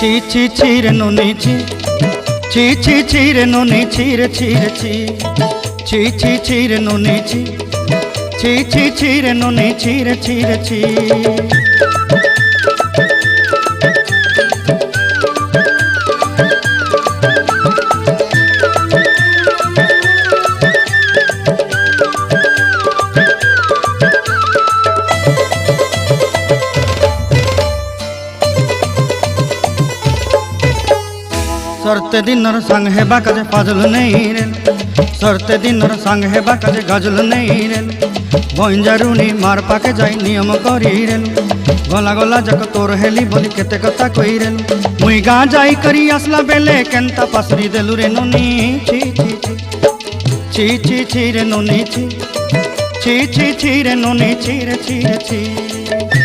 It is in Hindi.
ছি ছি ছি রে নুনি ছি ছি ছি ছি রে নুনি ছি রে ছি রে ছি ছি ছি ছি রে নুনি ছি ছি ছি ছি রে নুনি ছি রে ছি রে ছি। सरते दिनर संग हेबा काजे फाजल नहीं रेल सरते दिनर संग हेबा काजे गजल नहीं रेल बंजारुनी मार पाके जाई नियम करी रेल गला गला जक तोर हेली बोली केते कथा कई रेल मुई गा जाई करी आसला बेले केंता पासरी देलु रे नुनी छी छी छी छी छी छी रे नुनी छी छी छी छी रे नुनी छी रे छी रे छी।